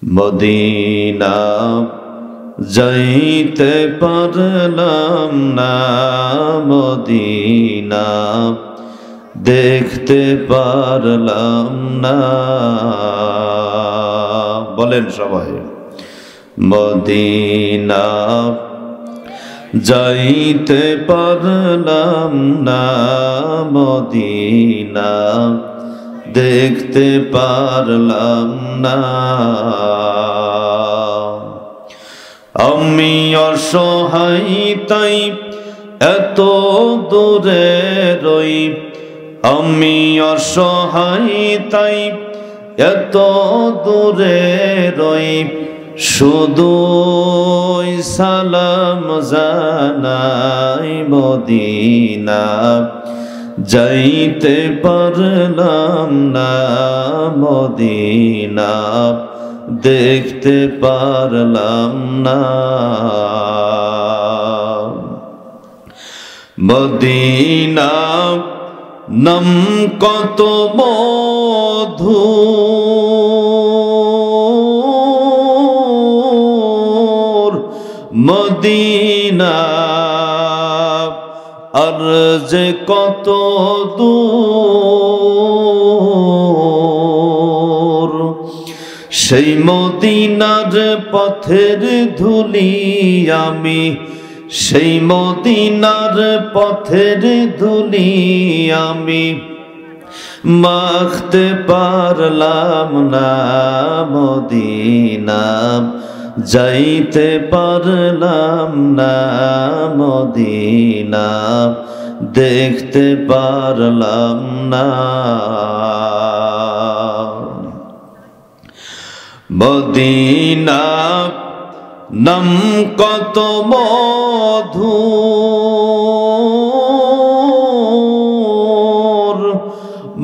Medina যাইতে পারলাম না, মদিনা দেখতে পারলাম না। বলেন সবাই, মদিনা যাইতে পারলাম না, মদিনা দেখতে পারলাম না। আমি অসহায় তাই এত দূরে রই, আমি অসহায় তাই এত দূরে রই, শুধু সালাম জানাই মদিনা যাইতে পারলাম না, মদিনা দেখতে পারলাম না। মদিনা নাম কত মধুর, মদিনা আর যে কত দূর, সেই মদিনার পথের ধুলি আমি, সেই মদিনার পথের ধুলি আমি মাখতে পারলাম না, মদিনা যাইতে পারলাম না, মদিনা দেখতে পারলাম না। মদিনা নাম কত মধুর,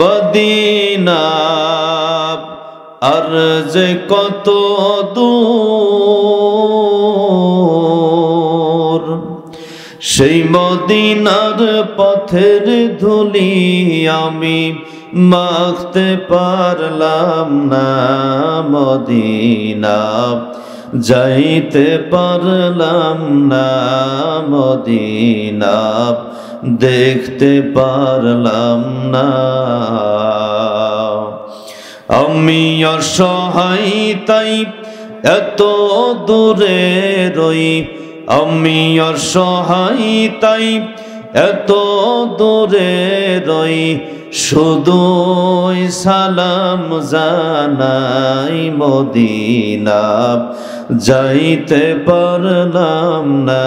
মদিনা আর যে কত দূর, সেই মদিনার পথের ধুলি আমি মাখতে পারলাম না, মদিনা যাইতে পারলাম না, মদিনা দেখতে পারলাম না। আমি অসহায় তাই এত দূরে রই, আমি অসহায় তাই এত দূরে রই, শুধু সালাম জানাই মদিনা যাইতে পারলাম না,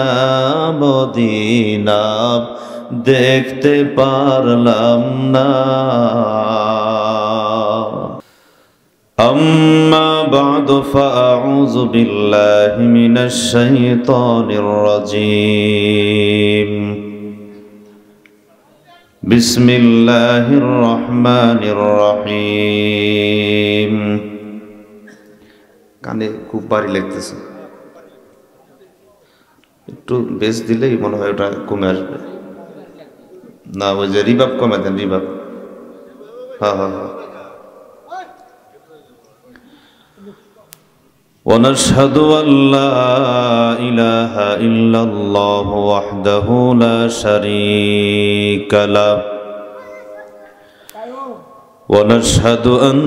মদিনা দেখতে পারলাম না। أما بعد فأعوذ بالله من الشيطان الرجيم بسم الله الرحمن الرحيم কানে খুব ভারী লাগতেছে, একটু বেশ দিলেই মনে হয় ওটা কমে আসবে। না ওই যে রিভাব কমে দেন, রিভাব। হ্যাঁ হ্যাঁ হ্যাঁ। ونشهد أن لا إله إلا الله وحده لا شريك له ونشهد أن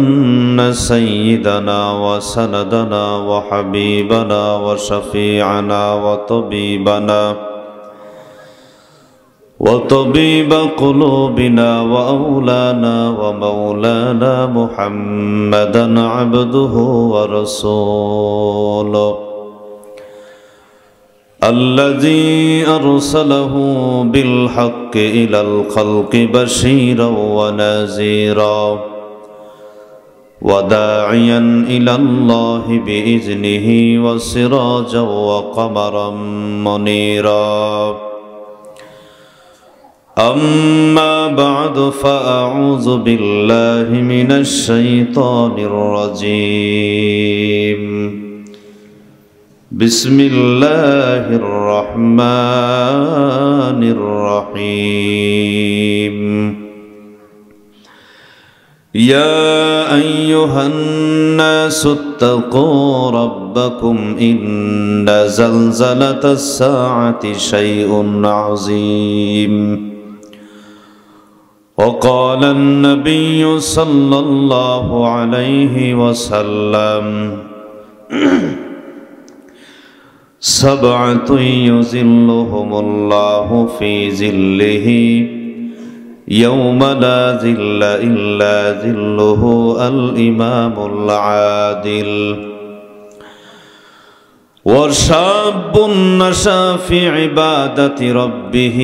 سيدنا وسندنا وحبيبنا وشفيعنا وطبيب قلوبنا وأولانا ومولانا محمدا عبده ورسوله الذي أرسله بالحق إلى الخلق بشيرا ونذيرا وداعيا إلى الله بإذنه وسراجا وقمرا منيرا أما بعد فأعوذ بالله من الشيطان الرجيم بسم الله الرحمن الرحيم يا أيها الناس اتقوا ربكم إن زلزلة الساعة شيء عظيم وقال النبي صلى الله عليه وسلم سبعة يظلهم الله في ظله يوم لا ظل إلا ظله الإمام العادل وشاب نشأ في عبادة ربه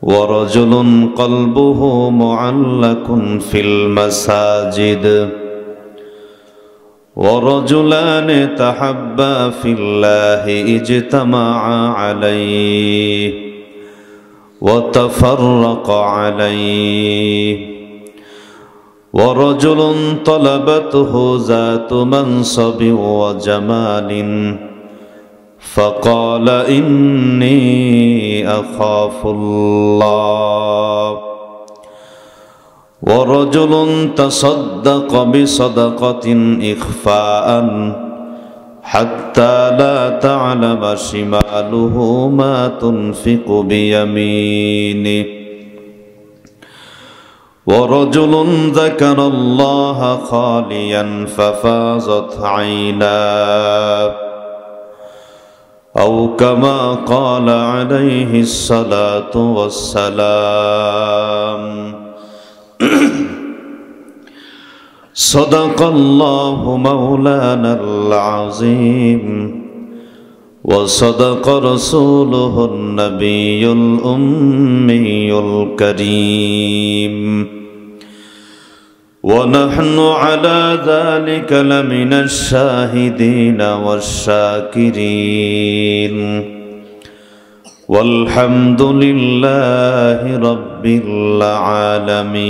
ورجل قلبه معلق في المساجد ورجلان تحبا في الله اجتمعا عليه وتفرق عليه ورجل طلبته ذات منصب وجمال فقال إني أخاف الله ورجل تصدق بصدقة إخفاء حتى لا تعلم شماله ما تنفق بيمينه ورجل ذكر الله خاليا ففاضت عيناه أو كما قال عليه الصلاة والسلام صدق الله مولانا العظيم وصدق رسوله النبي الأمي الكريم ونحن على ذلك لمن الشاهدين والشاكرين والحمد لله رب العالمين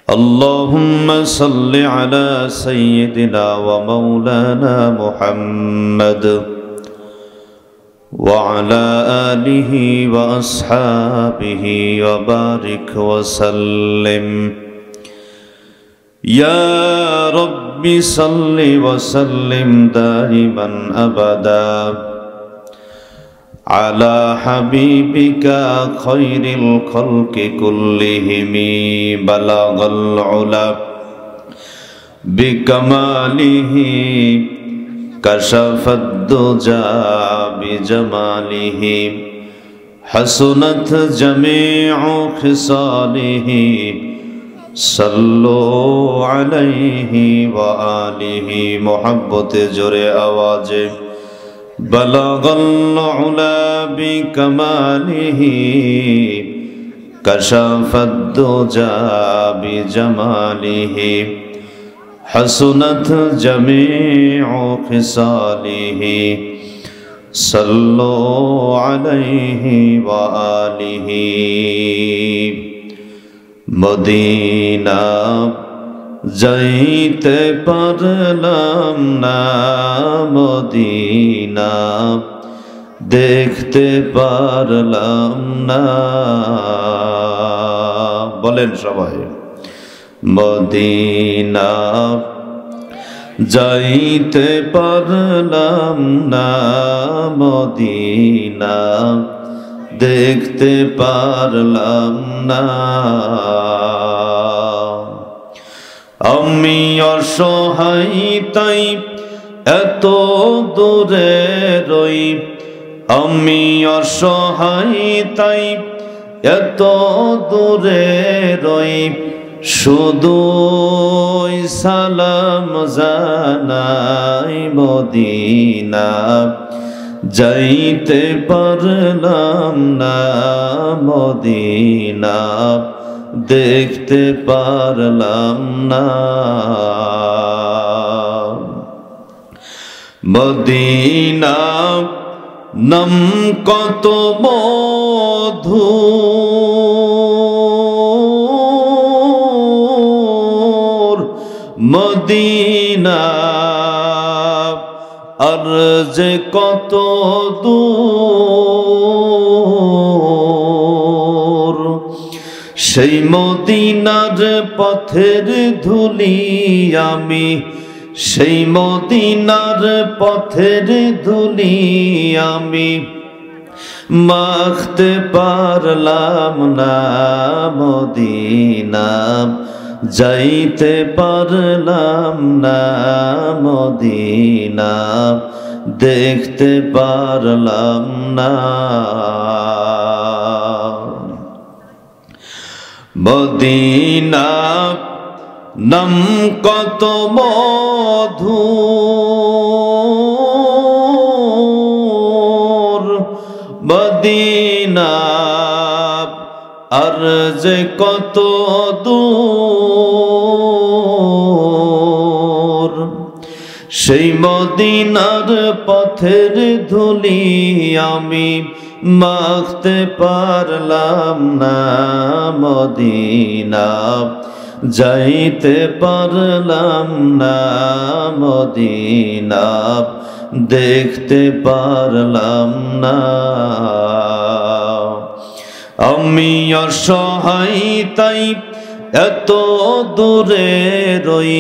اللهم صل على سيدنا ومولانا محمد وعلى آله وأصحابه وبارك وسلم يا رب صل وسلم دائما أبدا على حبيبك خير الخلق كلهم بلغ العلا بكماله كشف الدجى بجماله حسنت جميع خصاله صلوا عليه وآله محبت جرے آواز بلغ العلا بكماله كشف الدجى بجماله حسنت جميع خصاله صلوا عليه وآله মদিনা যাইতে পারলাম না মদিনা দেখতে পারলাম না বলেন সবাই মদিনা যাইতে পারলাম না মদিনা দেখতে পারলাম না আমি অসহায় তাই এত দূরে রই আমি অসহায় তাই এত দূরে রই শুধু সালাম জানাই মদিনা যাইতে পারলাম না মদিনা দেখতে পারলাম না মদিনা নাম কত মধু মদিনা আর যে কত দূর সেই মদিনার পথের ধুলি আমি, সেই মদিনার পথের ধুলি আমি মাখতে পারলাম না, মদিনা যাইতে পারলাম না, মদিনা দেখতে পারলাম না। মদিনা নাম কত মধুর, মদিনা আর যে কত দূর। সেই মদিনার পথের ধুলি আমি মাখতে পারলাম না, মদিনা যাইতে পারলাম না, মদিনা দেখতে পারলাম না। আমি অসহায় তাই এত দূরে রই,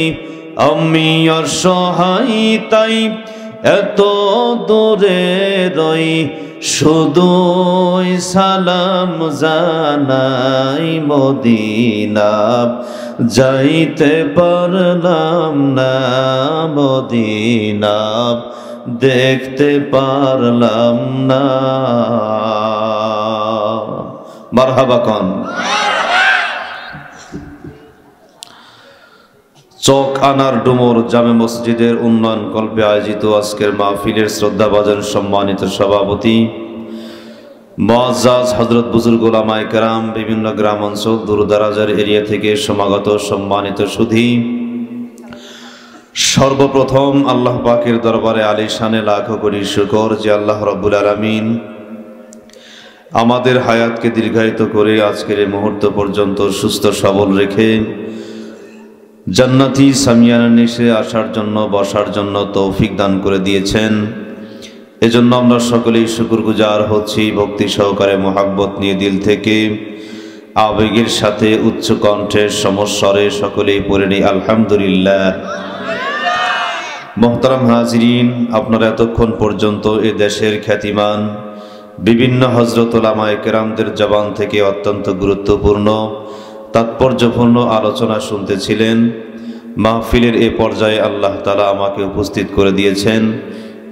আমি অসহায় তাই এত দূরে রই, শুধুই সালাম জানাই, মদিনা যাইতে পারলাম না, মদিনা দেখতে পারলাম না। মারহাবা কোন। চক আনার ডুমুর জামে মসজিদের উন্নয়ন কল্পে আয়োজিত আজকের মাহফিলের শ্রদ্ধাভাজন সম্মানিত সভাপতি মুআজ্জাজ হযরত বুজুর্গ উলামায়ে কেরাম, বিভিন্ন গ্রাম অঞ্চল দূরদরাজের এরিয়া থেকে সমাগত সম্মানিত সুধী, সর্বপ্রথম আল্লাহ পাকের দরবারে আলিশানে লাখো কোটি শুকর যে আল্লাহ রাব্বুল আলামিন আমাদের হায়াতকে দীর্ঘায়িত করে আজকের এই মুহূর্ত পর্যন্ত সুস্থ সবল রেখে জান্নাতি সামিয়ানা নিশে আসার জন্য, বসার জন্য তৌফিক দান করে দিয়েছেন। এজন্য আমরা সকলেই শুকরগুজার হচ্ছি। ভক্তি সহকারে মোহাব্বত নিয়ে দিল থেকে আবেগের সাথে উচ্চ কণ্ঠের সমস্বরে সকলেই পড়ে নিই আলহামদুলিল্লাহ। মোহতারাম হাজিরিন, আপনারা এতক্ষণ পর্যন্ত এ দেশের খ্যাতিমান বিভিন্ন হযরত উলামায়ে কেরামদের জবান থেকে অত্যন্ত গুরুত্বপূর্ণ তাৎপর্যপূর্ণ আলোচনা শুনতেছিলেন। মাহফিলের এ পর্যায়ে আল্লাহ তাআলা আমাকে উপস্থিত করে দিয়েছেন।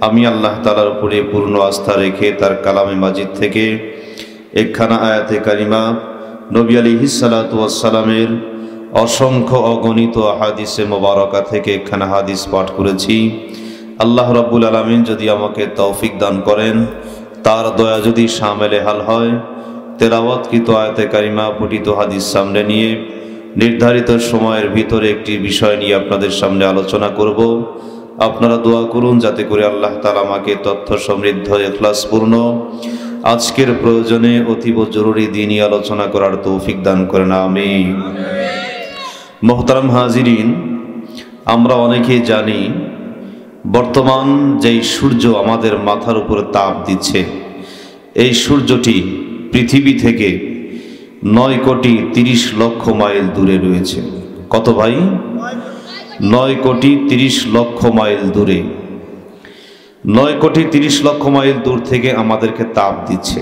আমি আল্লাহ তাআলার উপরে পূর্ণ আস্থা রেখে তার কালামে মাজিদ থেকে একখানা আয়াতে কারিমা, নবী আলাইহিস সালাতু ওয়াস সালামের অসংখ্য অগণিত হাদিসে মোবারকা থেকে একখানা হাদিস পাঠ করেছি। আল্লাহ রাব্বুল আলামিন যদি আমাকে তৌফিক দান করেন, তার দয়া যদি শামেলে হাল হয়, তেলাওয়াতকৃত আয়াতে কারিমা পঠিত হাদিস সামনে নিয়ে নির্ধারিত সময়ের ভিতরে একটি বিষয় নিয়ে আপনাদের সামনে আলোচনা করব। আপনারা দোয়া করুন যাতে করে আল্লাহ তাআলা আমাকে তথ্য সমৃদ্ধ, ইখলাসপূর্ণ আজকের প্রয়োজনে অতীব জরুরি দ্বীনি আলোচনা করার তৌফিক দান করেন, আমিন। মোহতারাম হাজিরিন, আমরা অনেকেই জানি বর্তমান যেই সূর্য আমাদের মাথার উপরে তাপ দিচ্ছে, এই সূর্যটি পৃথিবী থেকে 9,30,00,000 মাইল দূরে রয়েছে। কত ভাই? 9,30,00,000 মাইল দূরে। 9,30,00,000 মাইল দূর থেকে আমাদেরকে তাপ দিচ্ছে।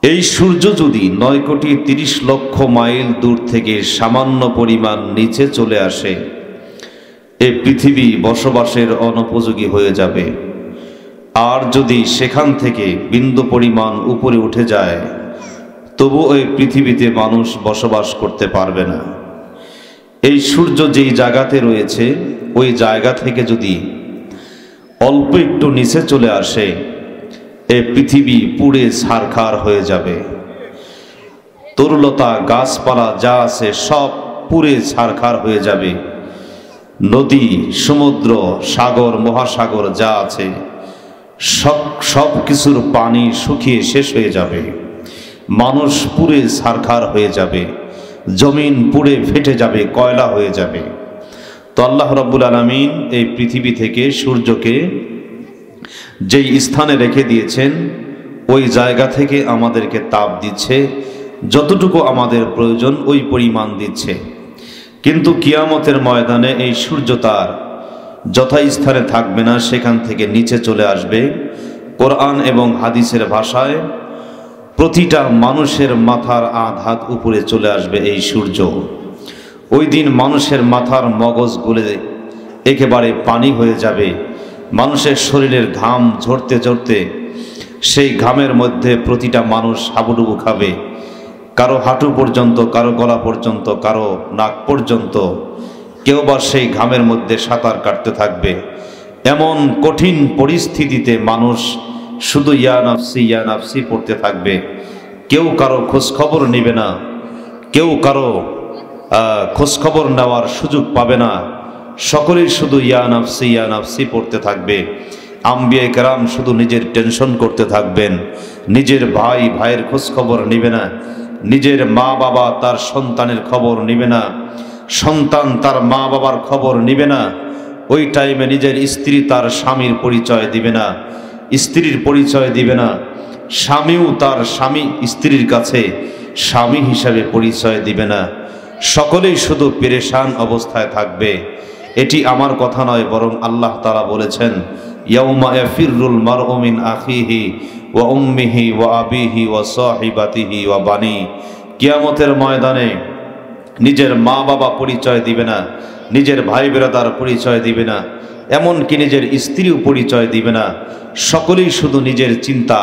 এই সূর্য যদি 9,30,00,000 মাইল দূর থেকে সামান্য পরিমাণ নিচে চলে আসে, এই পৃথিবী বসবাসের অনুপযোগী হয়ে যাবে। আর যদি সেখান থেকে বিন্দু পরিমাণ উপরে উঠে যায়, তবু ওই পৃথিবীতে মানুষ বসবাস করতে পারবে না। এই সূর্য যেই জায়গাতে রয়েছে, ওই জায়গা থেকে যদি অল্প একটু নিচে চলে আসে, এই পৃথিবী পুড়ে ছারখার হয়ে যাবে। তরুলতা, গাছপালা যা আছে সব পুড়ে ছারখার হয়ে যাবে। নদী, সমুদ্র, সাগর, মহাসাগর যা আছে সব কিছুর পানি শুকিয়ে শেষ হয়ে যাবে। মানুষ পুড়ে ছারখার হয়ে যাবে, জমিন পুড়ে ফেটে যাবে, কয়লা হয়ে যাবে। তো আল্লাহ রাব্বুল আলামিন এই পৃথিবী থেকে সূর্যকে যেই স্থানে রেখে দিয়েছেন, ওই জায়গা থেকে আমাদেরকে তাপ দিচ্ছে। যতটুকু আমাদের প্রয়োজন ওই পরিমাণ দিচ্ছে। কিন্তু কিয়ামতের ময়দানে এই সূর্য তার যথাস্থানে থাকবে না, সেখান থেকে নিচে চলে আসবে। কোরআন এবং হাদিসের ভাষায় প্রতিটা মানুষের মাথার আধ হাত উপরে চলে আসবে এই সূর্য। ওই দিন মানুষের মাথার মগজ গলে একেবারে পানি হয়ে যাবে। মানুষের শরীরের ঘাম ঝরতে ঝরতে সেই ঘামের মধ্যে প্রতিটা মানুষ হাবুডুবু খাবে, কারো হাঁটু পর্যন্ত, কারো গলা পর্যন্ত, কারো নাক পর্যন্ত, কেউ বা সেই ঘামের মধ্যে সাঁতার কাটতে থাকবে। এমন কঠিন পরিস্থিতিতে মানুষ শুধু ইয়া নাফসি পড়তে থাকবে। কেউ কারো খোঁজখবর নেবে না, কেউ কারো খোঁজখবর নেওয়ার সুযোগ পাবে না। সকলেই শুধু ইয়া নাফসি পড়তে থাকবে। আম্বিয়া কেরাম শুধু নিজের টেনশন করতে থাকবেন। নিজের ভাইয়ের খোঁজখবর নেবে না, নিজের মা বাবা তার সন্তানের খবর নেবে না, সন্তান তার মা বাবার খবর নেবে না। ওই টাইমে নিজের স্ত্রী তার স্বামীর পরিচয় দিবে না, স্ত্রীর পরিচয় দিবে না। স্বামীও তার স্ত্রীর কাছে স্বামী হিসাবে পরিচয় দিবে না। সকলেই শুধু পেরেশান অবস্থায় থাকবে। এটি আমার কথা নয়, বরং আল্লাহ তাআলা বলেছেন, ইয়াউমা ইয়াফিরুল মারউ মিন আখিহি ওয়া উম্মিহি ওয়া আবিহি ওয়া সাহিবাতিহি ওয়া বানি। কিয়ামতের ময়দানে নিজের মা বাবা পরিচয় দিবে না, নিজের ভাই বেরাদার পরিচয় দিবে না, এমনকি নিজের স্ত্রীও পরিচয় দিবে না। সকলেই শুধু নিজের চিন্তা,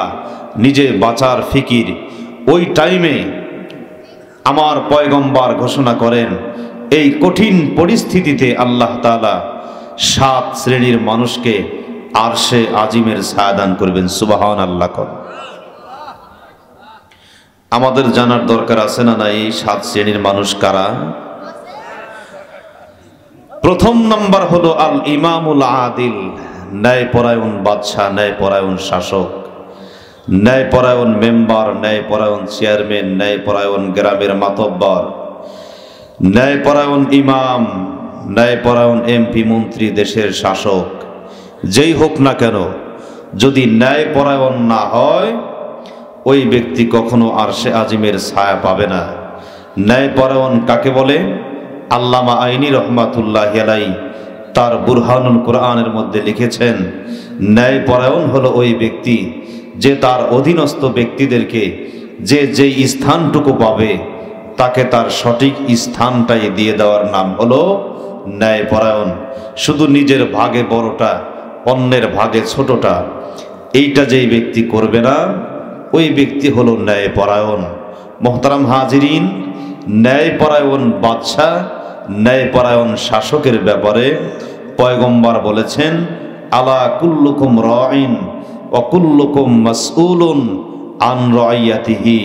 নিজের বাঁচার ফিকির। ওই টাইমে আমার পয়গম্বর ঘোষণা করেন, এই কঠিন পরিস্থিতিতে আল্লাহ তাআলা 7 শ্রেণীর মানুষকে আরশে আজিমের ছায়া দান করবেন। সুবহানাল্লাহ। আমাদের জানার দরকার আছে না নাই এই 7 শ্রেণীর মানুষ কারা? প্রথম নাম্বার হলো আল ইমামুল আদিল, ন্যায়পরায়ণ বাদশাহ, ন্যায়পরায়ণ শাসক, ন্যায়পরায়ণ মেম্বার, ন্যায়পরায়ণ চেয়ারম্যান, ন্যায়পরায়ণ গ্রামের মাতব্বর, ন্যায়পরায়ণ ইমাম, ন্যায়পরায়ণ এমপি মন্ত্রী, দেশের শাসক, যেই হোক না কেন, যদি ন্যায়পরায়ণ না হয় ওই ব্যক্তি কখনো আরশে আজিমের ছায়া পাবে না। ন্যায়পরায়ণ কাকে বলে? আল্লামা আইনি রহমাতুল্লাহি আলাইহি তার বুরহানুল কোরআনের মধ্যে লিখেছেন, ন্যায়পরায়ণ হলো ওই ব্যক্তি যে তার অধীনস্থ ব্যক্তিদেরকে যেই স্থানটুকু পাবে তাকে তার সঠিক স্থানটাই দিয়ে দেওয়ার নাম হলো ন্যায়পরায়ণ। শুধু নিজের ভাগে বড়টা, অন্যের ভাগে ছোটটা, এইটা যেই ব্যক্তি করবে না ওই ব্যক্তি হলো ন্যায়পরায়ণ। মোহতারাম হাজিরিন, ন্যায়পরায়ণ বাদশাহ, ন্যায়পরায়ণ শাসকের ব্যাপারে পয়গম্বর বলেছেন, আলা কুল্লুকুম রাইন ওয়া কুল্লুকুম মাসউলুন আন রাইয়াতিহি।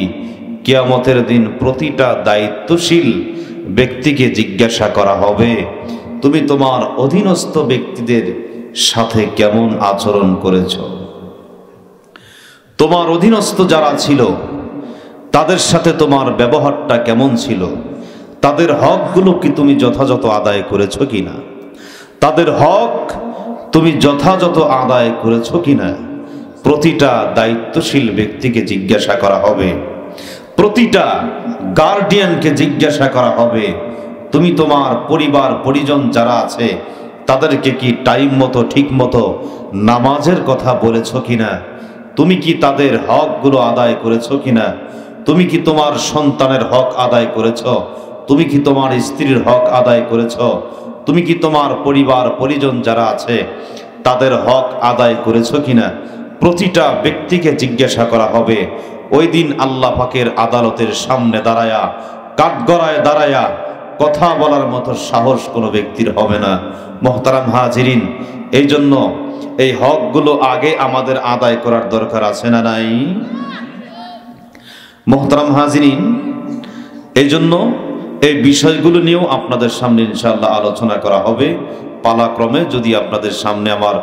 কিয়ামতের দিন প্রতিটা দায়িত্বশীল ব্যক্তিকে জিজ্ঞাসা করা হবে, তুমি তোমার অধীনস্থ ব্যক্তিদের সাথে কেমন আচরণ করেছ? তোমার অধীনস্থ যারা ছিল তাদের সাথে তোমার ব্যবহারটা কেমন ছিল? তাদের হকগুলো কি তুমি যথাযথ আদায় করেছো কিনা? তাদের হক তুমি যথাযথ আদায় করেছো কিনা? প্রতিটা দায়িত্বশীল ব্যক্তিকে জিজ্ঞাসা করা হবে, প্রতিটা গার্ডিয়ানকে জিজ্ঞাসা করা হবে, তুমি তোমার পরিবার পরিজন যারা আছে তাদেরকে কি টাইম মতো ঠিক মতো নামাজের কথা বলেছো কিনা? তুমি কি তাদের হকগুলো আদায় করেছো কিনা? তুমি কি তোমার সন্তানের হক আদায় করেছো? তুমি কি তোমার স্ত্রীর হক আদায় করেছো? তুমি কি তোমার পরিবার পরিজন যারা আছে তাদের হক আদায় করেছো কিনা? প্রতিটা ব্যক্তিকে জিজ্ঞাসা করা হবে। ওই দিন আল্লাহ পাকের আদালতের সামনে দাঁড়ায়া, কাঠগড়ায় দাঁড়ায়া কথা বলার মতো সাহস কোনো ব্যক্তির হবে না। মোহতারাম হাজিরিন, এই জন্য এই হকগুলো আগে আমাদের আদায় করার দরকার আছে না নাই? মোহতারাম হাজিরিন, এই জন্য এই বিষয়গুলো নিয়েও আপনাদের সামনে ইনশাআল্লাহ আলোচনা করা হবে পালাক্রমে, যদি আপনাদের সামনে আমার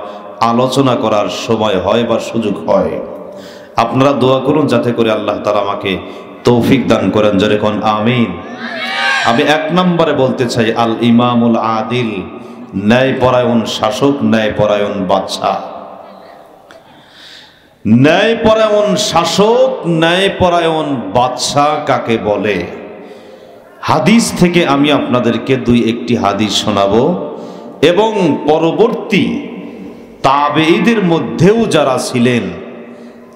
আলোচনা করার সময় হয় বা সুযোগ হয়। আপনারা দোয়া করুন যাতে করে আল্লাহ তাআলা আমাকে তৌফিক দান করেন, যেরকম আমিন। আমি 1 নম্বরে বলতে চাই আল ইমামুল আদিল, ন্যায়পরায়ণ শাসক, ন্যায়পরায়ণ বাদশাহ। ন্যায়পরায়ণ শাসক, ন্যায়পরায়ণ বাদশা কাকে বলে? হাদিস থেকে আমি আপনাদেরকে একটি হাদিস শোনাবো এবং পরবর্তী তাবেঈদের মধ্যেও যারা ছিলেন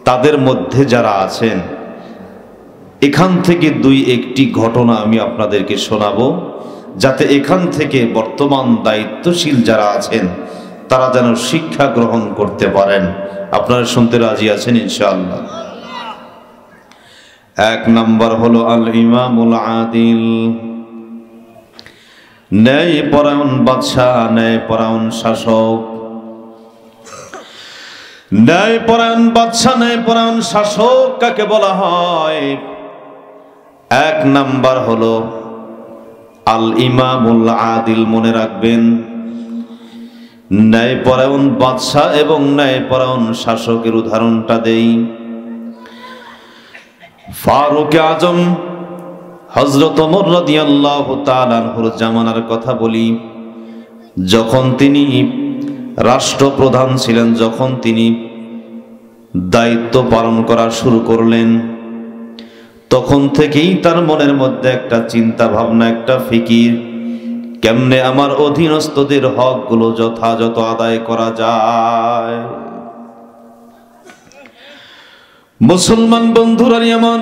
তাদের মধ্যে যারা আছেন এখান থেকে একটি ঘটনা আমি আপনাদেরকে শোনাবো, যাতে এখান থেকে বর্তমান দায়িত্বশীল যারা আছেন তারা যেন শিক্ষা গ্রহণ করতে পারেন। আপনারা শুনতে রাজি আছেন ইনশাআল্লাহ? এক নাম্বার হলো আল ইমামুল আদিল, ন্যায়পরায়ণ বাদশা, ন্যায়পরায়ণ শাসক। ন্যায়পরায়ণ বাদশা, ন্যায়পরায়ণ শাসক কাকে বলা হয়? এক নাম্বার হলো আল ইমামুল আদিল। মনে রাখবেন, ন্যায়পরায়ণ বাদশা এবং ন্যায়পরায়ণ শাসকের উদাহরণটা দেই। ফারুক আজম হযরত ওমর রাদিয়াল্লাহু তাআলা আনহুর জামানার কথা বলি। যখন তিনি রাষ্ট্রপ্রধান ছিলেন, যখন তিনি দায়িত্ব পালন করা শুরু করলেন, তখন থেকেই তার মনের মধ্যে একটা চিন্তা ভাবনা, একটা ফিকির, কেমনে আমার অধীনস্থদের হকগুলো যথাযথ আদায় করা যায়। মুসলমান বন্ধুরা আমার,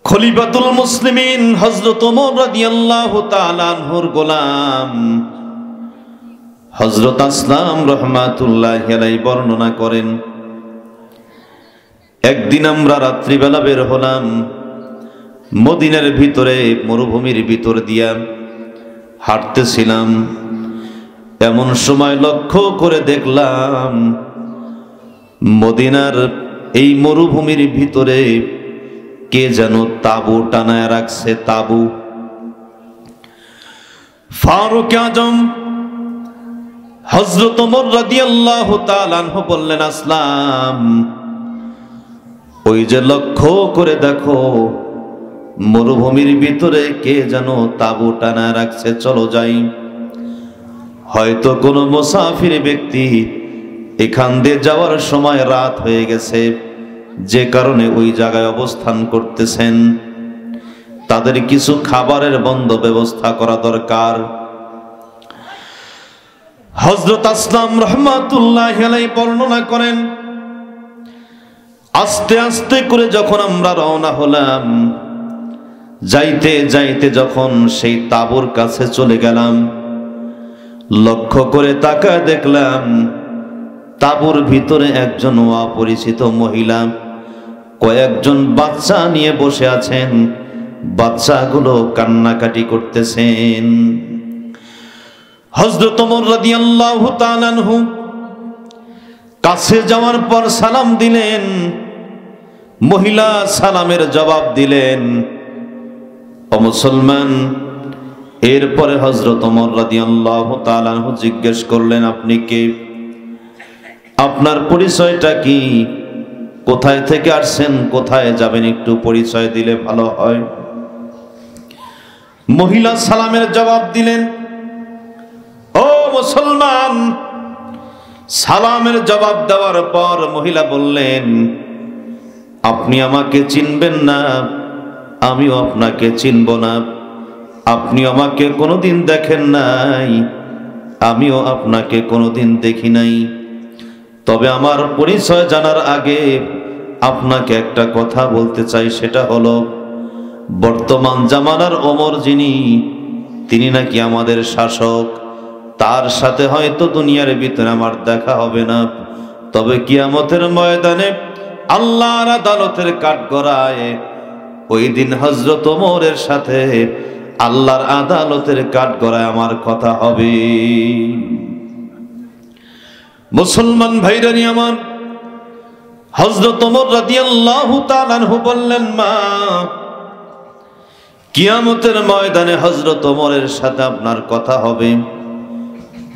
খলিফাতুল মুসলিমিন হযরত ওমর রাদিয়াল্লাহু তাআলা আনহুর গোলাম হযরত আসলাম রাহমাতুল্লাহি আলাইহি বর্ণনা করেন, একদিন আমরা রাত্রিবেলা বের হলাম, মদিনার ভিতরে মরুভূমির ভিতর দিয়া হাঁটতেছিলাম। এমন সময় লক্ষ্য করে দেখলাম মদিনার এই মরুভূমির ভিতরে কে যেন তাবু টানায় রাখছে, তাবু। ফারুক আজম হযরত ওমর রাদিয়াল্লাহু তাআলা আনহু বললেন, আসলাম, ওই যে লক্ষ্য করে দেখো মরুভূমির ভিতরে কে যেন তাবু টানায় রাখছে, চলো যাই। হয়তো কোনো মুসাফির ব্যক্তি এখান দিয়ে যাওয়ার সময় রাত হয়ে গেছে, যে কারণে ওই জায়গায় অবস্থান করতেছেন। তাদের কিছু খাবারের ব্যবস্থা করা দরকার। হযরত আসলাম রাহমাতুল্লাহি আলাইহি বর্ণনা করেন, আস্তে আস্তে করে যখন আমরা রওনা হলাম, যাইতে যাইতে যখন সেই তাঁবুর কাছে চলে গেলাম, লক্ষ্য করে তাকায় দেখলাম তাঁবুর ভিতরে একজন অপরিচিত মহিলা কয়েকজন বাচ্চা নিয়ে বসে আছেন। বাচ্চাগুলো কান্নাকাটি করতেছেন। হযরত ওমর রাদিয়াল্লাহু তাআলা আনহু কাছে যাওয়ার পর সালাম দিলেন। মহিলা সালামের জবাব দিলেন, ও মুসলমান। এরপরে হযরত ওমর রাদিয়াল্লাহু তাআলা আনহু জিজ্ঞেস করলেন, আপনি কে? আপনার পরিচয়টা কি? কোথায় থেকে আসছেন, কোথায় যাবেন? একটু পরিচয় দিলে ভালো হয়। মহিলা সালামের জবাব দিলেন, ও মুসলমান। সালামের জবাব দেওয়ার পর মহিলা বললেন, আপনি আমাকে চিনবেন না, আমিও আপনাকে চিনব না। আপনি আমাকে কোনোদিন দেখেন নাই, আমিও আপনাকে কোনোদিন দেখি নাই। তবে আমার পরিচয় জানার আগে আপনাকে একটা কথা বলতে চাই, সেটা হলো বর্তমান জামানার ওমর যিনি, তিনি নাকি আমাদের শাসক। তার সাথে হয়তো দুনিয়ার ভিতরে আমার দেখা হবে না, তবে কিয়ামতের ময়দানে আল্লাহর আদালতের কাঠগড়ায় ওই দিন হযরত ওমরের সাথে আল্লাহর আদালতের কাঠগড়ায় আমার কথা হবে। মুসলমান ভাইরানি আমার, হযরত ওমর রাদিয়াল্লাহু তাআলা আনহু বললেন, মা, কিয়ামতের ময়দানে হযরত ওমরের সাথে আপনার কথা হবে,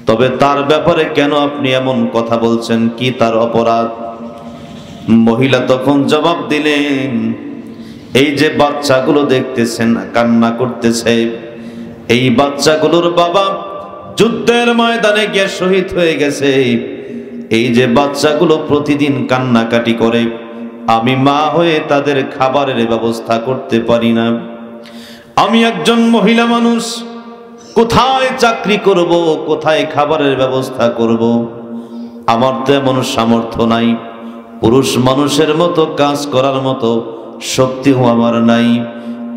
তবে তার ব্যাপারে কেন আপনি এমন কথা বলছেন? কি তার অপরাধ? মহিলা তখন জবাব দিলেন, এই যে বাচ্চাগুলো দেখতেছেন কান্না করতেছে, এই বাচ্চাগুলোর বাবা যুদ্ধের ময়দানে গিয়ে শহীদ হয়ে গেছে। এই যে বাচ্চাগুলো প্রতিদিন কান্নাকাটি করে, আমি মা হয়ে তাদের খাবারের ব্যবস্থা করতে পারি না। আমি একজন মহিলা মানুষ, কোথায় চাকরি করব, কোথায় খাবারের ব্যবস্থা করব? আমার তো এমন সামর্থ্য নাই, পুরুষ মানুষের মতো কাজ করার মতো শক্তিও আমার নাই।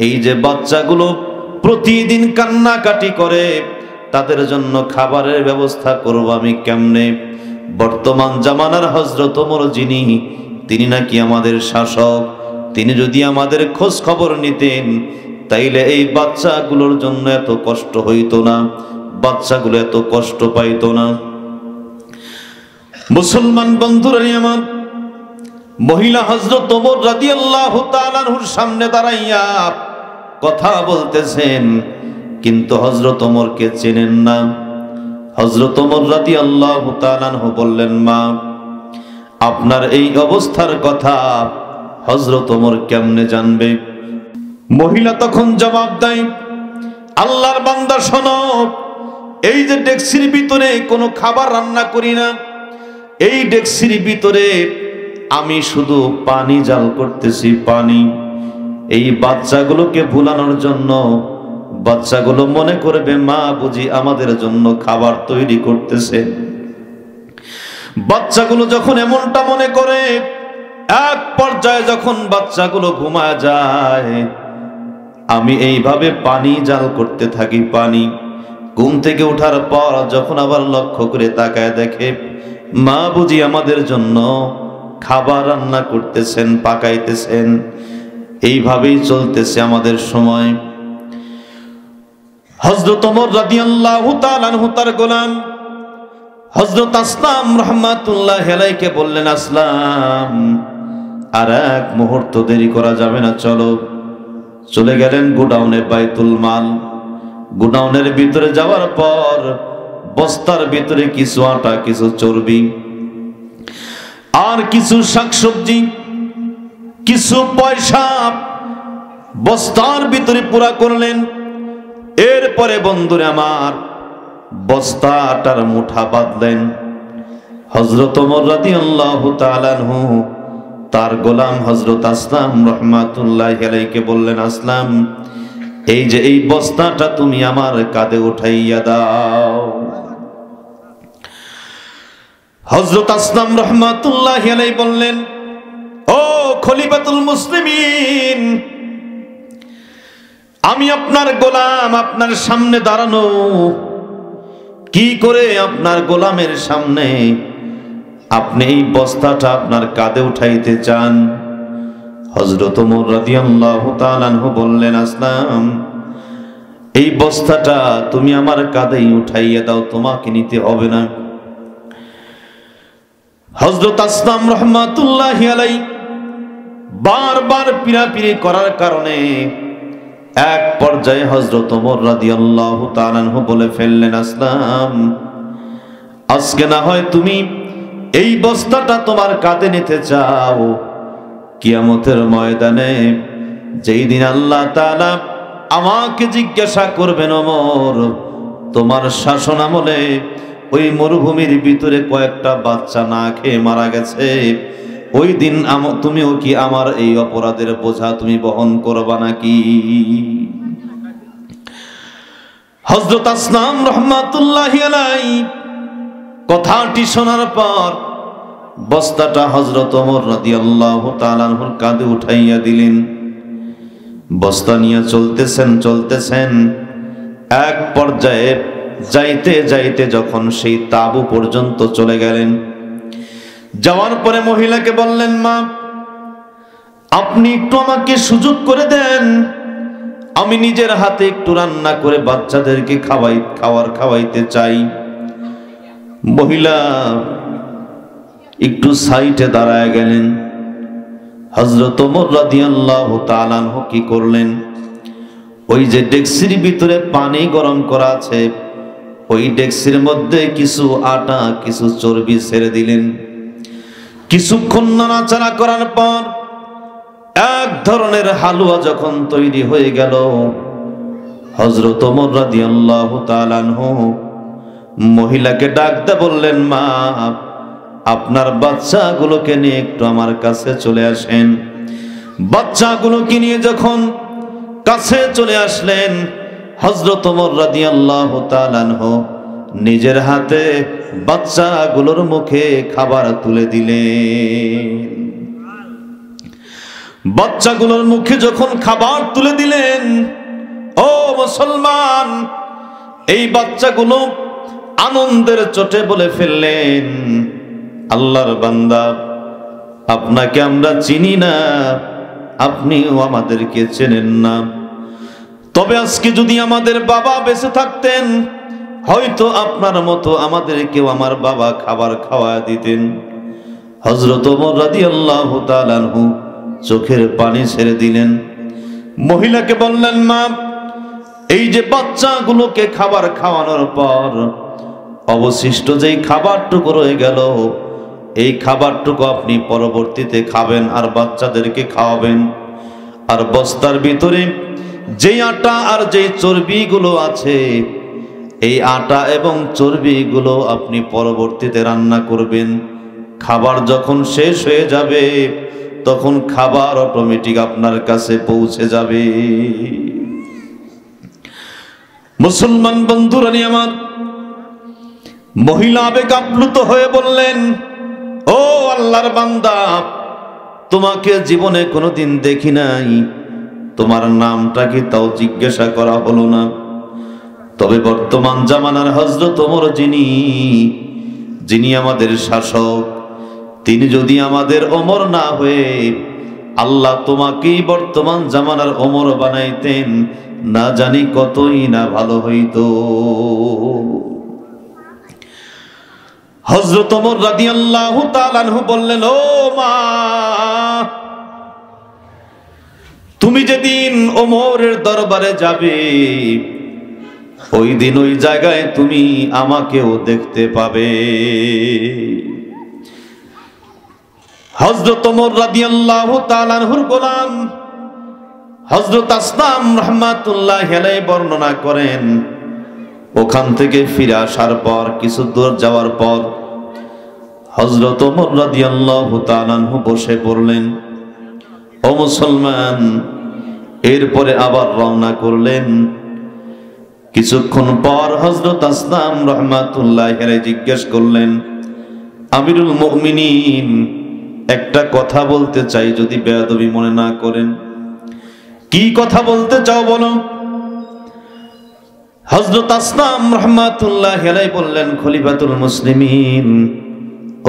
এই যে বাচ্চাগুলো প্রতিদিন কান্নাকাটি করে, তাদের জন্য খাবারের ব্যবস্থা করব আমি কেমনে? বর্তমান জামানার হযরত ওমর যিনি, তিনি নাকি আমাদের শাসক, তিনি যদি আমাদের খোঁজ খবর নিতেন তাইলে এই বাচ্চাগুলোর জন্য এত কষ্ট হইতো না, বাচ্চাগুলো এত কষ্ট পাইতো না। মুসলমান বন্ধুরা আমার, মহিলা হযরত ওমর রাদিয়াল্লাহু তাআলা আনহুর সামনে দাঁড়াইয়া কথা বলতেছেন, কিন্তু হযরত ওমরকে চেনেন না। হযরত ওমর রাদিয়াল্লাহু তাআলা আনহু বললেন, মা, আপনার এই অবস্থার কথা হযরত ওমর কেমনে জানবে? মহিলা তখন জবাব দেয়, আল্লাহর বান্দা শোনো, এই যে ডেকসির ভিতরে কোনো খাবার রান্না করি না, এই ডেকসির ভিতরে আমি শুধু পানি জাল করতেছি, পানি। এই বাচ্চাগুলোকে ভুলানোর জন্য, বাচ্চাগুলো মনে করবে মা বুঝি আমাদের জন্য খাবার তৈরি করতেছে। বাচ্চাগুলো যখন এমনটা মনে করে, এক পর্যায়ে যখন বাচ্চাগুলো ঘুমায় যায়, আমি এইভাবে পানি জাল করতে থাকি, পানি। ঘুম থেকে ওঠার পর যখন আবার লক্ষ্য করে তাকায় দেখে মা বুঝি আমাদের জন্য খাবার রান্না করতেছেন, পাকাইতেছেন। এইভাবেই চলতেছে আমাদের সময়। হযরত ওমর রাদিয়াল্লাহু তাআলা আনহু তার গোলাম হযরত আসলাম রাহমাতুল্লাহি আলাইহিকে বললেন, আসলাম, আর এক মুহূর্ত দেরি করা যাবে না, চলো। চলে গেলেন গোডাউনে, বাইতুল মাল। গোডাউনের ভিতরে যাওয়ার পর বস্তার ভিতরে কিছু আটা, কিছু চর্বি আর কিছু শাকসবজি, কিছু পয়সা বস্তার ভিতরে পুরা করলেন। এরপরে বন্ধুরে আমার, বস্তাটার মুঠা বাঁধলেন। হযরত ওমর রাদিয়াল্লাহু তাআলা আনহু তার গোলাম হযরত আসলাম রাহমাতুল্লাহি আলাইহিকে বললেন, আসলাম, এই যে এই বস্তাটা তুমি আমার কাঁধে উঠাইয়া দাও। হযরত আসলাম রাহমাতুল্লাহি আলাইহি বললেন, ও খলিফাতুল মুসলিমিন, আমি আপনার গোলাম, আপনার সামনে দাঁড়ানো, কি করে আপনার গোলামের সামনে আপনি এই বস্তাটা আপনার কাঁধে উঠাইতে চান? হযরত ওমর রাদিয়াল্লাহু তাআলা আনহু বললেন, আসলাম, এই বস্তাটা তুমি আমার কাঁধেই উঠাইয়া দাও, তোমাকে নিতে হবে না। হযরত আসলাম রাহমাতুল্লাহি আলাইহি বারবার পীড়াপিড়ি করার কারণে এক পর্যায়ে হযরত ওমর রাদিয়াল্লাহু তাআলা আনহু বলে ফেললেন, আসলাম, আজকে না হয় তুমি এই বস্তাটা তোমার কাঁধে নিতে চাও, কিয়ামতের ময়দানে যেই দিন আল্লাহ তাআলা আমাকে জিজ্ঞাসা করবেন, ওমর, তোমার শাসন আমলে ওই মরুভূমির ভিতরে কয়েকটা বাচ্চা না খেয়ে মারা গেছে, ওই দিন তুমিও কি আমার এই অপরাধের বোঝা তুমি বহন করবা নাকি? হযরত আসলাম রাহমাতুল্লাহি আলাইহি কথাটি শোনার পর বস্তাটা হযরত ওমর রাদিয়াল্লাহু তাআলা আনহুর কাঁধে উঠাইয়া দিলেন। বস্তা নিয়ে চলতেছেন, এক পর্যায়ে যাইতে যাইতে যখন সেই তাঁবু পর্যন্ত চলে গেলেন, যাওয়ার পরে মহিলাকে বললেন, মা, আপনি একটু আমাকে সুযোগ করে দেন, আমি নিজের হাতে একটু রান্না করে বাচ্চাদেরকে খাওয়াইতে চাই। মহিলা একটু সাইডে দাঁড়ায় গেলেন। হযরত ওমর রাদিয়াল্লাহু তাআলা আনহু কি করলেন, ওই যে ডেকসির ভিতরে পানি গরম করা আছে, ওই ডেকসির মধ্যে কিছু আটা, কিছু চর্বি ছেড়ে দিলেন। কিছুক্ষণ নাড়াচাড়া করার পর এক ধরনের হালুয়া যখন তৈরি হয়ে গেল, হযরত ওমর রাদিয়াল্লাহু তাআলা আনহু মহিলাকে ডাকতে বললেন, মা, আপনার বাচ্চাগুলোকে নিয়ে একটু আমার কাছে চলে আসেন। বাচ্চাগুলোকে নিয়ে যখন কাছে চলে আসলেন, হযরত ওমর রাদিয়াল্লাহু তাআলা আনহু নিজের হাতে বাচ্চাগুলোর মুখে খাবার তুলে দিলেন। বাচ্চাগুলোর মুখে যখন খাবার তুলে দিলেন, ও মুসলমান, এই বাচ্চাগুলো আনন্দের চোটে বলে ফেললেন, আল্লাহর বান্দা, আপনাকে আমরা চিনি না, আপনিও আমাদেরকে চেনেন না। তবে আজকে যদি আমাদের বাবা বেঁচে থাকতেন, হয়তো আপনার মতো আমাদেরকেও আমার বাবা খাবার খাওয়া দিতেন। হযরত ওমর রাদিয়াল্লাহু তাআলা আনহু চোখের পানি ছেড়ে দিলেন। মহিলাকে বললেন, মা, এই যে বাচ্চাগুলোকে খাবার খাওয়ানোর পর অবশিষ্ট যেই খাবারটুকু রয়ে গেল, এই খাবারটুকু আপনি পরবর্তীতে খাবেন আর বাচ্চাদেরকে খাওয়াবেন। আর বস্তার ভিতরে যেই আটা আর যেই চর্বিগুলো আছে, এই আটা এবং চর্বিগুলো আপনি পরবর্তীতে রান্না করবেন। খাবার যখন শেষ হয়ে যাবে, তখন খাবার অটোমেটিক আপনার কাছে পৌঁছে যাবে। মুসলমান বন্ধুরা আমার, মহিলা আবেগ আপ্লুত হয়ে বললেন, ও আল্লাহর বান্দা, তোমাকে জীবনে কোনোদিন দেখি নাই, তোমার নামটা কি তাও জিজ্ঞাসা করা হলো না। তবে বর্তমান জামানার হযরত ওমর যিনি আমাদের শাসক, তিনি যদি আমাদের ওমর না হয়ে আল্লাহ তোমাকেই বর্তমান জামানার ওমর বানাইতেন, না জানি কতই না ভালো হইতো। হযরত ওমর রাদিয়াল্লাহু তাআলা আনহু বললেন, ও মা, তুমি যেদিন ওমরের দরবারে যাবে, ওই দিন ওই জায়গায় তুমি আমাকেও দেখতে পাবে। হযরত ওমর রাদিয়াল্লাহু তাআলা আনহুর গোলাম হযরত আসলাম রাহমাতুল্লাহি আলাইহি বর্ণনা করেন, ওখান থেকে ফিরে আসার পর কিছু দূর যাওয়ার পর হযরত ওমর রাদিয়াল্লাহু তাআলা আনহু বসে পড়লেন। ও মুসলমান, এরপরে আবার রওনা করলেন। কিছুক্ষণ পর হযরত আসলাম রাহমাতুল্লাহি আলাইহি জিজ্ঞেস করলেন, আমিরুল মুমিনিন, একটা কথা বলতে চাই, যদি বেয়াদবি মনে না করেন। কি কথা বলতে চাও বলো? হযরত আসলাম রাহমাতুল্লাহি আলাইহি বললেন, খলিফাতুল মুসলিমিন,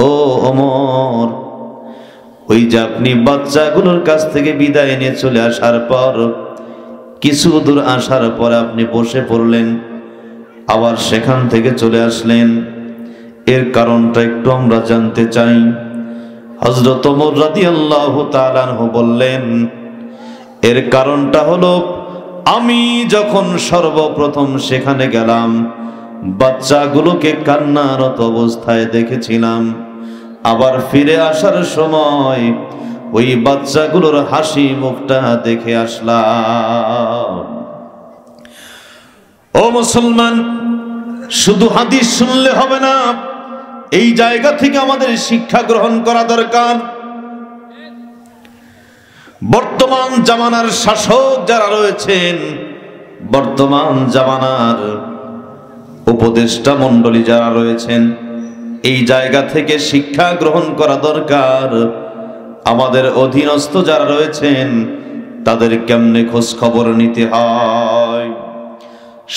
ও ওমর, ওই যে আপনি বাচ্চাগুলোর কাছ থেকে বিদায় নিয়ে চলে আসার পর কিছু দূর আসার পর আপনি বসে পড়লেন, আবার সেখান থেকে চলে আসলেন, এর কারণটা একটু আমরা জানতে চাই। হযরত ওমর রাদিয়াল্লাহু তাআলা আনহু বললেন, এর কারণটা হলো, আমি যখন সর্বপ্রথম সেখানে গেলাম, বাচ্চাগুলোকে কান্নারত অবস্থায় দেখেছিলাম। আবার ফিরে আসার সময় ওই বাচ্চাগুলোর হাসি মুখটা দেখে আসলাম। ও মুসলমান, শুধু হাদিস শুনলে হবে না, এই জায়গা থেকে আমাদের শিক্ষা গ্রহণ করা দরকার। বর্তমান জামানার শাসক যারা রয়েছেন, বর্তমান জামানার উপদেষ্টা মণ্ডলী যারা রয়েছেন, এই জায়গা থেকে শিক্ষা গ্রহণ করা দরকার। আমাদের অধীনস্থ যারা রয়েছেন, তাদের কেমনে খোঁজ খবর নিতে হয়।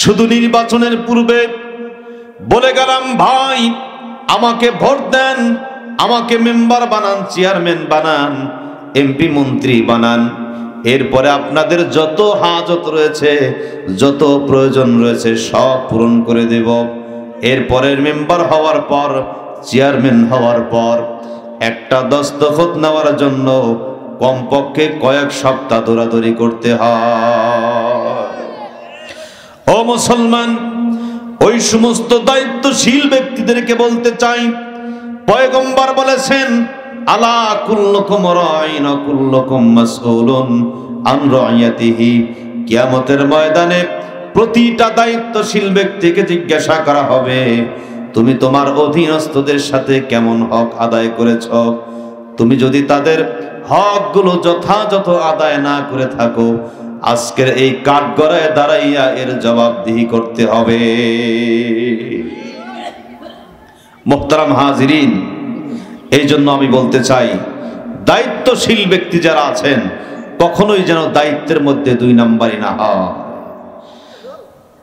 শুধু নির্বাচনের পূর্বে বলে গেলাম, ভাই আমাকে ভোট দেন, আমাকে মেম্বার বানান, চেয়ারম্যান বানান, এমপি মন্ত্রী বানান, এরপরে আপনাদের যত হাজত রয়েছে, যত প্রয়োজন রয়েছে সব পূরণ করে দেব। এরপরের মেম্বার হওয়ার পর, চেয়ারম্যান হওয়ার পর একটা দস্তখত নেওয়ার জন্য কমপক্ষে কয়েক সপ্তাহ দৌড়াদৌড়ি করতে হয়। ও মুসলমান, ওই সমস্ত দায়িত্বশীল ব্যক্তিদেরকে বলতে চাই, পয়গম্বর বলেছেন, আলা কুল্লুকুম রাইন ওয়া কুল্লুকুম মাসউলুন আন রাইয়াতিহি। কিয়ামতের ময়দানে প্রতিটা দায়িত্বশীল ব্যক্তিকে জিজ্ঞাসা করা হবে, তুমি তোমার অধীনস্থদের সাথে কেমন হক আদায় করেছ। তুমি যদি তাদের হকগুলো যথাযথ আদায় না করে থাকো, আজকের এই কাঠগড়ায় দাঁড়াইয়া এর জবাবদিহি করতে হবে। মুহতারাম হাজিরিন, এই জন্য আমি বলতে চাই, দায়িত্বশীল ব্যক্তি যারা আছেন কখনোই যেন দায়িত্বের মধ্যে দুই নাম্বারই না হয়।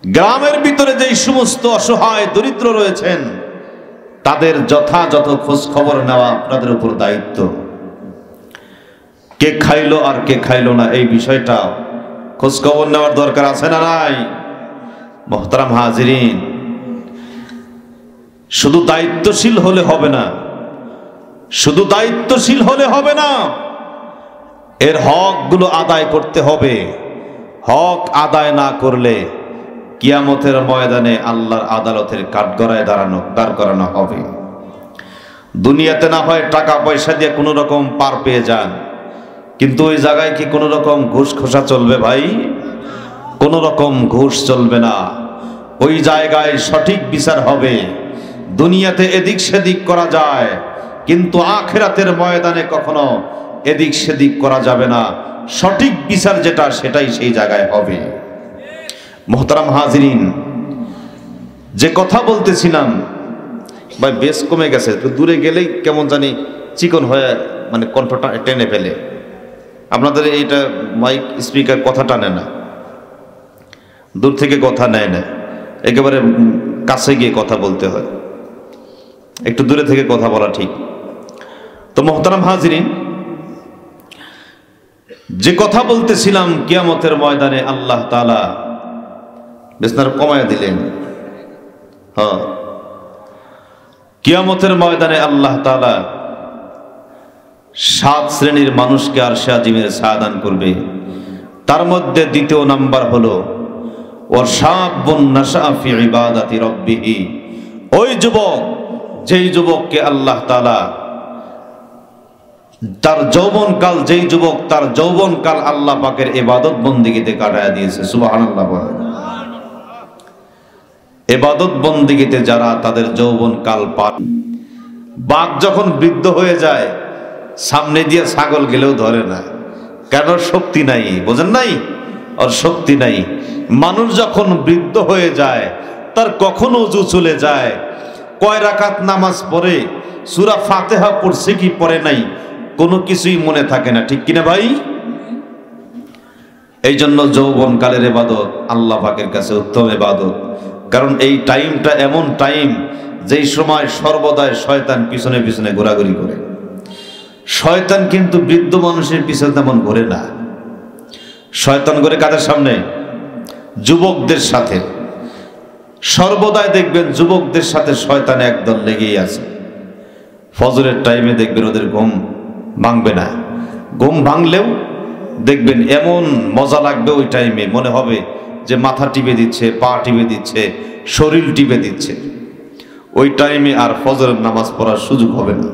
গ্রামের ভিতরে যেই সমস্ত অসহায় দরিদ্র রয়েছেন তাদের যথাযথ খোঁজ খবর নেওয়া আপনাদের উপর দায়িত্ব। কে খাইলো আর কে খাইলো না এই বিষয়টা খোঁজ খবর নেওয়ার দরকার আছে না নাই? মুহতারাম হাজিরিন, শুধু দায়িত্বশীল হলে হবে না, শুধু দায়িত্বশীল হলে হবে না, এর হকগুলো আদায় করতে হবে। হক আদায় না করলে কিয়ামতের ময়দানে আল্লাহর আদালতের কাঠগড়ায় দাঁড় করানো হবে। দুনিয়াতে না হয় টাকা পয়সা দিয়ে কোনো রকম পার পেয়ে যান, কিন্তু ওই জায়গায় কি কোনো রকম ঘুষ খোসা চলবে ভাই? কোনো রকম ঘুষ চলবে না। ওই জায়গায় সঠিক বিচার হবে। দুনিয়াতে এদিক সেদিক করা যায়, কিন্তু আখিরাতের ময়দানে কখনো এদিক সেদিক করা যাবে না। সঠিক বিচার যেটা সেটাই সেই জায়গায় হবে। মুহতারাম হাজিরিন, যে কথা বলতেছিলাম, ভাই বেশ কমে গেছে, তো দূরে গেলেই কেমন জানি চিকন হয়ে মানে কণ্ঠটা টেনে ফেলে। আপনাদের এইটা মাইক স্পিকার কথা টানে না, দূর থেকে কথা নেয় না, একেবারে কাছে গিয়ে কথা বলতে হয়। একটু দূরে থেকে কথা বলা ঠিক। তো মুহতারাম হাজিরিন, যে কথা বলতেছিলাম, কিয়ামতের ময়দানে আল্লাহ তাআলা বিছনার কমায় দিলেন। হ্যাঁ, কিয়ামতের ময়দানে আল্লাহ তাআলা 7 শ্রেণীর মানুষকে আরশে আজিমের ছায়া দান করবে। তার মধ্যে দ্বিতীয় নাম্বার হলো ওয়াশাবুন নাশা ফি ইবাদাতি রাব্বিহি। ওই যুবক, যেই যুবককে আল্লাহ তাআলা তার যৌবনকাল, যেই যুবক তার যৌবনকাল আল্লাহ পাকের ইবাদত বন্দেগীতে কাটায়া দিয়েছে। সুবহানাল্লাহ। ইবাদত বন্দেগীতে যারা তাদের যৌবনকাল পার, বাঘ যখন বৃদ্ধ হয়ে যায় সামনে দিয়ে ছাগল গেলেও ধরে না, কেন? শক্তি নাই, বোঝেন নাই? আর শক্তি নাই। মানুষ যখন বৃদ্ধ হয়ে যায়, তার কখন ওযু চলে যায়, কয় রাকাত নামাজ পড়ে, সূরা ফাতিহা পড়ছে কি পড়ে নাই, কোনো কিছুই মনে থাকে না, ঠিক কিনা ভাই? এই জন্য যৌবনকালের ইবাদত আল্লাহ পাকের কাছে উত্তম ইবাদত। কারণ এই টাইমটা এমন টাইম যেই সময় সর্বদাই শয়তান পিছনে পিছনে ঘোরাঘুরি করে। শয়তান কিন্তু বৃদ্ধ মানুষের পিছনে তেমন ঘোরে না। শয়তান ঘোরে কাদের সামনে? যুবকদের সাথে। সর্বদাই দেখবেন যুবকদের সাথে শয়তান একদল লেগেই আছে। ফজরের টাইমে দেখবেন ওদের ঘুম ভাঙবে না। ঘুম ভাঙলেও দেখবেন এমন মজা লাগবে ওই টাইমে, মনে হবে যে মাথা টিপে দিচ্ছে, পা টিপে দিচ্ছে, শরীর টিপে দিচ্ছে। ওই টাইমে আর ফজরের নামাজ পড়ার সুযোগ হবে না।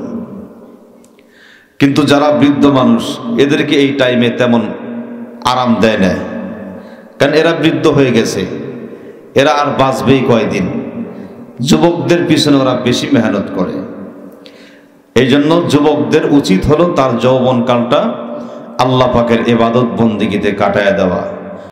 কিন্তু যারা বৃদ্ধ মানুষ, এদেরকে এই টাইমে তেমন আরাম দেয় না, কারণ এরা বৃদ্ধ হয়ে গেছে, এরা আর বাঁচবেই কয়দিন। যুবকদের পিছনে ওরা বেশি মেহনত করে। এই জন্য যুবকদের উচিত হলো তার যৌবনকালটা আল্লাহ পাকের ইবাদত বন্দেগীতে কাটায় দেওয়া।